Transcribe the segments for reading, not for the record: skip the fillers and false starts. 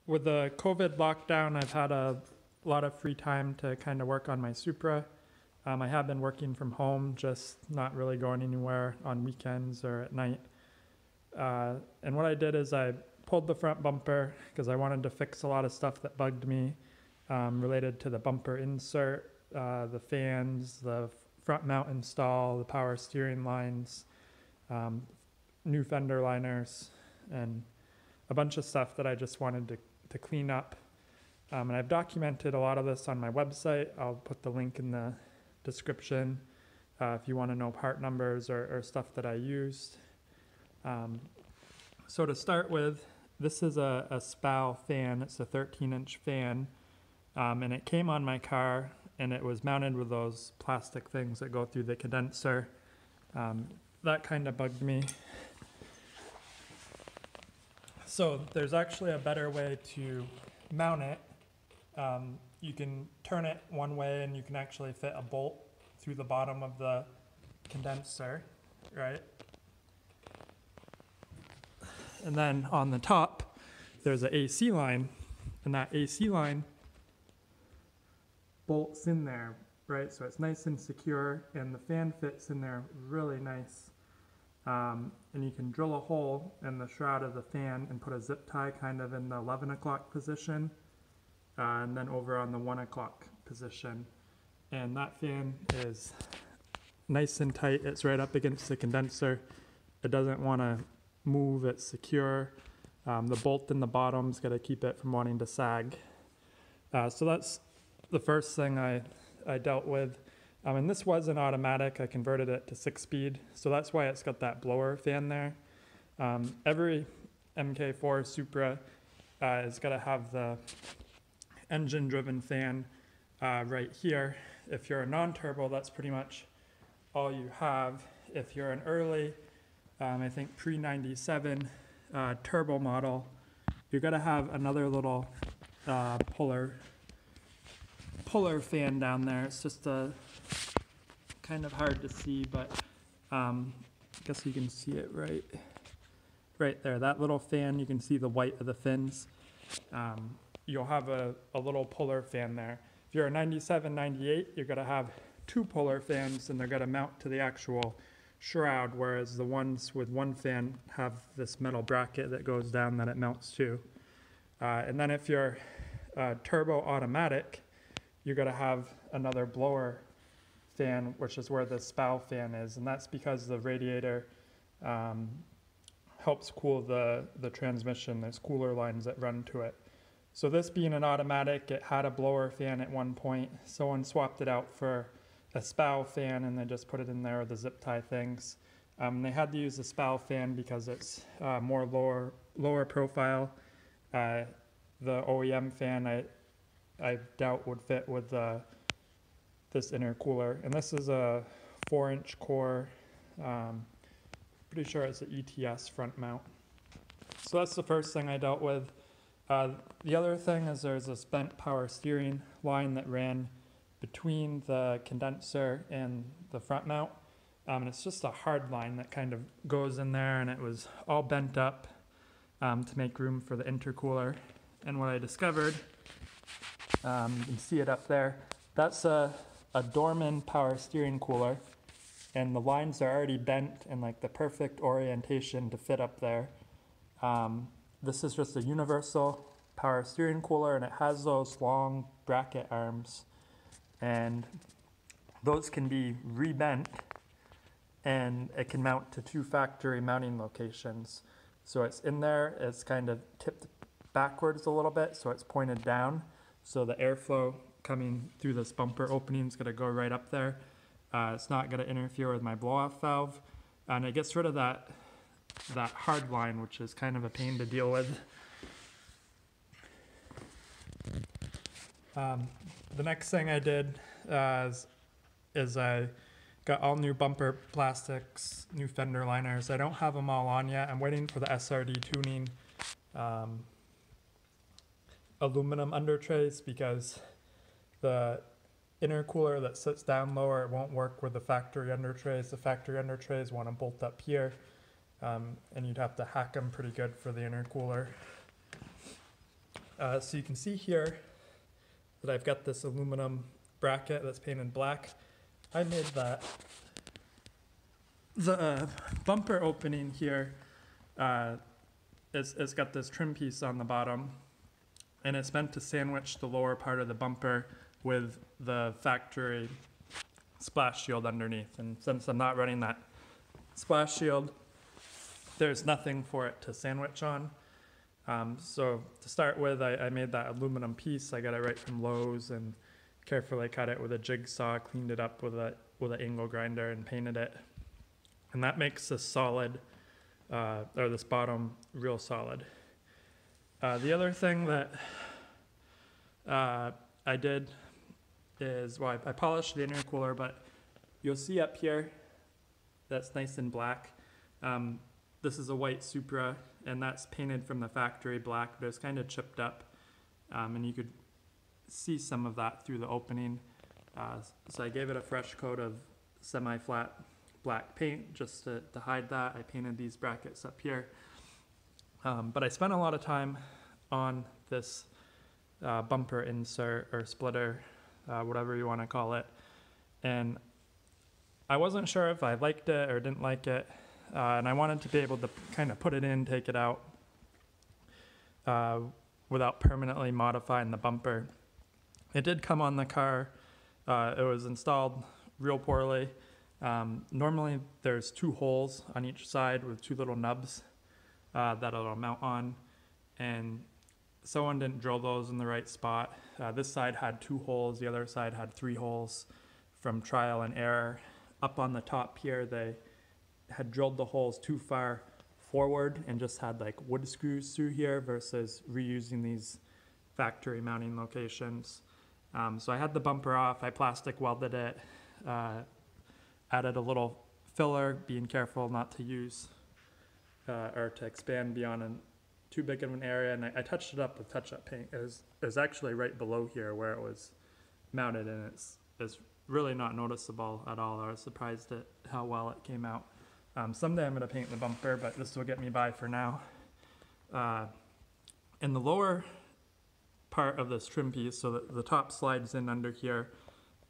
With the COVID lockdown, I've had a lot of free time to kind of work on my Supra. I have been working from home, just not really going anywhere on weekends or at night. And what I did is I pulled the front bumper because I wanted to fix a lot of stuff that bugged me related to the bumper insert, the fans, the front mount install, the power steering lines, new fender liners, and a bunch of stuff that I just wanted to clean up. And I've documented a lot of this on my website. I'll put the link in the description if you want to know part numbers or stuff that I used. So to start with, this is a SPAL fan. It's a 13-inch fan, and it came on my car, and it was mounted with those plastic things that go through the condenser. That kind of bugged me. So there's actually a better way to mount it. You can turn it one way and you can actually fit a bolt through the bottom of the condenser, right? And then on the top, there's an AC line, and that AC line bolts in there, right? So it's nice and secure, and the fan fits in there really nice. And you can drill a hole in the shroud of the fan and put a zip tie kind of in the 11 o'clock position, and then over on the 1 o'clock position. And that fan is nice and tight. It's right up against the condenser. It doesn't want to move. It's secure. The bolt in the bottom's got to keep it from wanting to sag. So that's the first thing I dealt with. And this was an automatic. I converted it to 6-speed, so that's why it's got that blower fan there. Every MK4 Supra is got to have the engine-driven fan right here. If you're a non-turbo, that's pretty much all you have. If you're an early, I think pre-97 turbo model, you're going to have another little puller fan down there. It's just a kind of hard to see, but I guess you can see it right there. That little fan, you can see the white of the fins. You'll have a little puller fan there. If you're a 97, 98, you're going to have two puller fans, and they're going to mount to the actual shroud, whereas the ones with one fan have this metal bracket that goes down that it mounts to. And then if you're turbo automatic, you're going to have another blower fan, which is where the SPAL fan is, and that's because the radiator helps cool the transmission. There's cooler lines that run to it. So this being an automatic, it had a blower fan at one point. Someone swapped it out for a SPAL fan, and they just put it in there with the zip tie things. They had to use the SPAL fan because it's more lower profile. The OEM fan I doubt would fit with this intercooler, and this is a 4-inch core. Pretty sure it's an ETS front mount. So that's the first thing I dealt with. The other thing is there's a spent power steering line that ran between the condenser and the front mount, and it's just a hard line that kind of goes in there, and it was all bent up to make room for the intercooler. And what I discovered, you can see it up there, that's a Dorman Power Steering cooler, and the lines are already bent in like the perfect orientation to fit up there. This is just a universal power steering cooler, and it has those long bracket arms, and those can be rebent, and it can mount to 2 factory mounting locations. So it's in there, it's kind of tipped backwards a little bit, so it's pointed down, so the airflow coming through this bumper opening is going to go right up there. It's not going to interfere with my blow-off valve, and it gets rid of that hard line, which is kind of a pain to deal with. The next thing I did is I got all new bumper plastics, new fender liners. I don't have them all on yet. I'm waiting for the SRD tuning aluminum under trays, because the intercooler that sits down lower, it won't work with the factory under trays. The factory under trays want to bolt up here, and you'd have to hack them pretty good for the intercooler. So you can see here that I've got this aluminum bracket that's painted black. I made that. The bumper opening here, it's got this trim piece on the bottom, and it's meant to sandwich the lower part of the bumper with the factory splash shield underneath. And since I'm not running that splash shield, there's nothing for it to sandwich on. So to start with, I made that aluminum piece. I got it right from Lowe's and carefully cut it with a jigsaw, cleaned it up with an angle grinder, and painted it. And that makes this solid, or this bottom real solid. The other thing that I did is, well, I polished the intercooler, but you'll see up here that's nice and black. This is a white Supra, and that's painted from the factory black, but it's kind of chipped up, and you could see some of that through the opening. So I gave it a fresh coat of semi-flat black paint just to hide that. I painted these brackets up here. But I spent a lot of time on this bumper insert or splitter, whatever you want to call it. And I wasn't sure if I liked it or didn't like it. And I wanted to be able to kind of put it in, take it out, without permanently modifying the bumper. It did come on the car. It was installed real poorly. Normally there's 2 holes on each side with 2 little nubs that it'll mount on, and someone didn't drill those in the right spot. This side had 2 holes, the other side had 3 holes from trial and error. Up on the top here, they had drilled the holes too far forward and just had like wood screws through here versus reusing these factory mounting locations. So I had the bumper off, I plastic welded it, added a little filler, being careful not to use or to expand beyond too big of an area, and I touched it up with touch-up paint. It was actually right below here where it was mounted, and it's really not noticeable at all. I was surprised at how well it came out. Someday I'm going to paint the bumper, but this will get me by for now. In the lower part of this trim piece, so that the top slides in under here,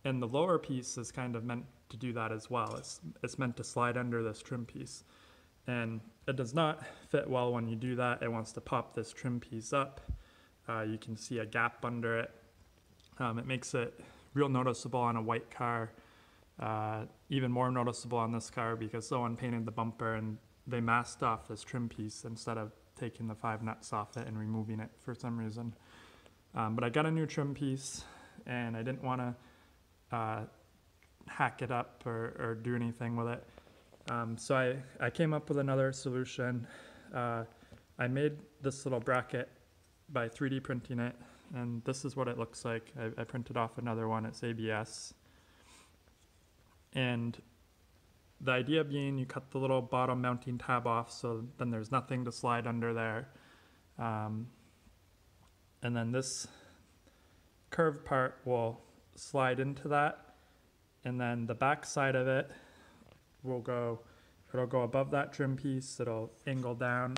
and the lower piece is kind of meant to do that as well. It's meant to slide under this trim piece, and it does not fit well when you do that. It wants to pop this trim piece up. You can see a gap under it. It makes it real noticeable on a white car, even more noticeable on this car because someone painted the bumper and they masked off this trim piece instead of taking the 5 nuts off it and removing it for some reason. But I got a new trim piece, and I didn't want to hack it up or do anything with it. So I came up with another solution. I made this little bracket by 3D printing it, and this is what it looks like. I printed off another one. It's ABS. And the idea being you cut the little bottom mounting tab off so then there's nothing to slide under there. And then this curved part will slide into that, and then the back side of it will it'll go above that trim piece, it'll angle down,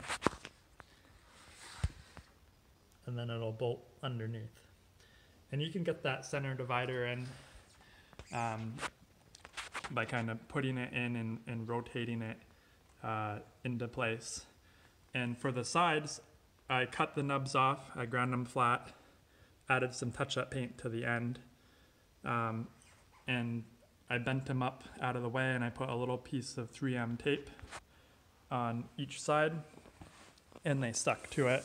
and then it'll bolt underneath. And you can get that center divider in by kind of putting it in and rotating it into place. And for the sides, I cut the nubs off, I ground them flat, added some touch-up paint to the end, and I bent them up out of the way, and I put a little piece of 3M tape on each side, and they stuck to it,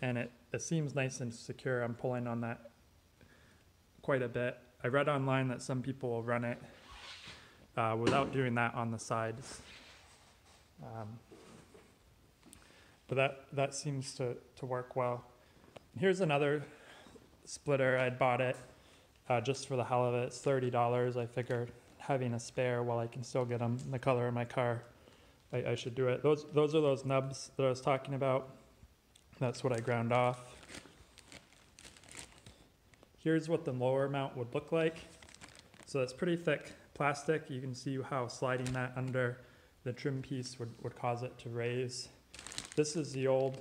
and it seems nice and secure. I'm pulling on that quite a bit. I read online that some people will run it without doing that on the sides. But that seems to work well. Here's another splitter. I bought it just for the hell of it. It's $30. I figured having a spare while I can still get them in the color of my car, I should do it. Those are those nubs that I was talking about. That's what I ground off. Here's what the lower mount would look like. So it's pretty thick plastic. You can see how sliding that under the trim piece would cause it to raise. This is the old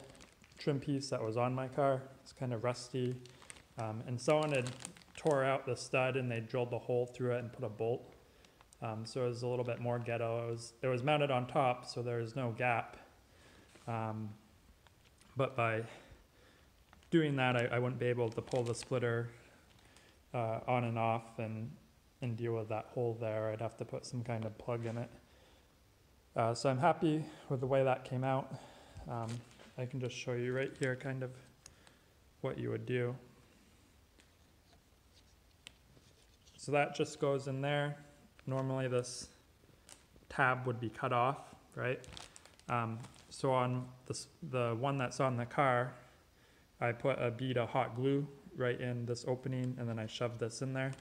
trim piece that was on my car. It's kind of rusty. And someone had tore out the stud and they drilled a hole through it and put a bolt. So it was a little bit more ghetto. It was mounted on top, so there was no gap. But by doing that, I wouldn't be able to pull the splitter on and off and deal with that hole there. I'd have to put some kind of plug in it. So I'm happy with the way that came out. I can just show you right here kind of what you would do. So that just goes in there. Normally this tab would be cut off, right? So on the one that's on the car, I put a bead of hot glue right in this opening, and then I shoved this in there,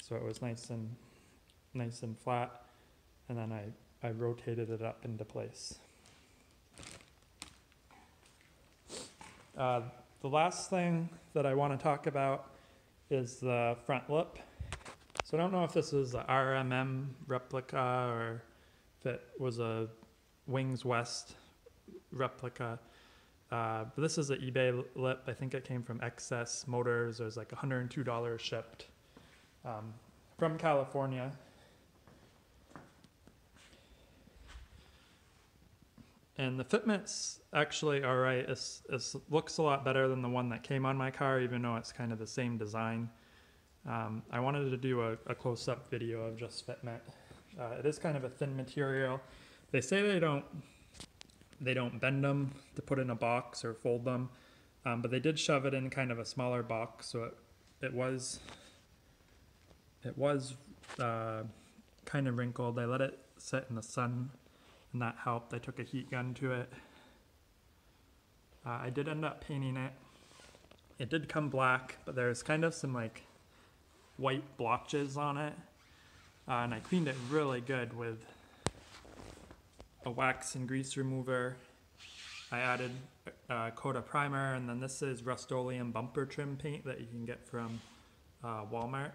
so it was nice and flat, and then I rotated it up into place. The last thing that I want to talk about is the front lip. So I don't know if this is a RMM replica or if it was a Wings West replica. But this is an eBay lip. I think it came from Excess Motors. It was like $102 shipped from California. And the fitment's actually all right. It looks a lot better than the one that came on my car, even though it's kind of the same design. I wanted to do a close-up video of just fitment. It is kind of a thin material. They say they don't bend them to put in a box or fold them, but they did shove it in kind of a smaller box, so it was kind of wrinkled. I let it sit in the sun, and that helped. I took a heat gun to it. I did end up painting it. It did come black, but there's kind of some like white blotches on it, and I cleaned it really good with a wax and grease remover. I added a coat of primer, and then this is Rust-Oleum bumper trim paint that you can get from Walmart.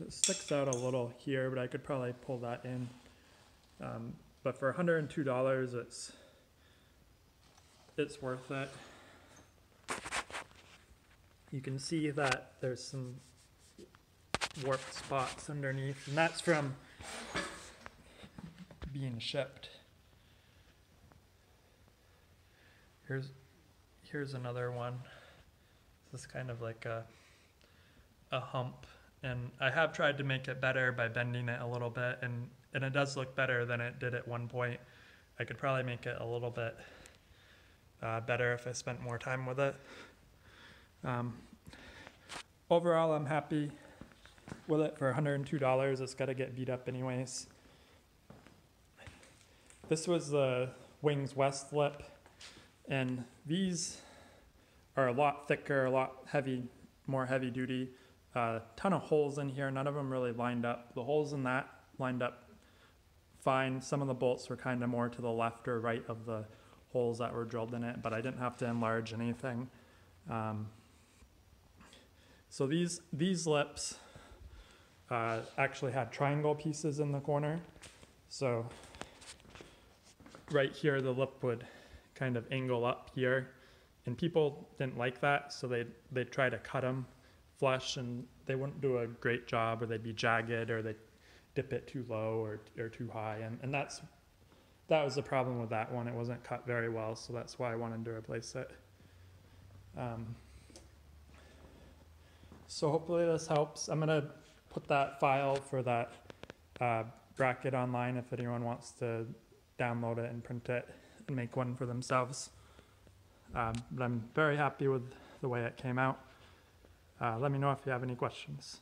It sticks out a little here, but I could probably pull that in. But for $102, it's worth it. You can see that there's some warped spots underneath, and that's from being shipped. Here's another one. This is kind of like a hump, and I have tried to make it better by bending it a little bit, and it does look better than it did at one point. I could probably make it a little bit better if I spent more time with it. Overall, I'm happy with it for $102. It's got to get beat up anyways. This was the Wings West lip, and these are a lot thicker, a lot more heavy duty. Ton of holes in here. None of them really lined up. The holes in that lined up fine. Some of the bolts were kind of more to the left or right of the holes that were drilled in it, but I didn't have to enlarge anything. So these lips actually had triangle pieces in the corner. So right here, the lip would kind of angle up here, and people didn't like that, so they'd try to cut them flush, and they wouldn't do a great job, or they'd be jagged, or they'd dip it too low or too high, and that was the problem with that one. It wasn't cut very well, so that's why I wanted to replace it. So hopefully this helps. I'm gonna put that file for that bracket online if anyone wants to download it and print it and make one for themselves. But I'm very happy with the way it came out. Let me know if you have any questions.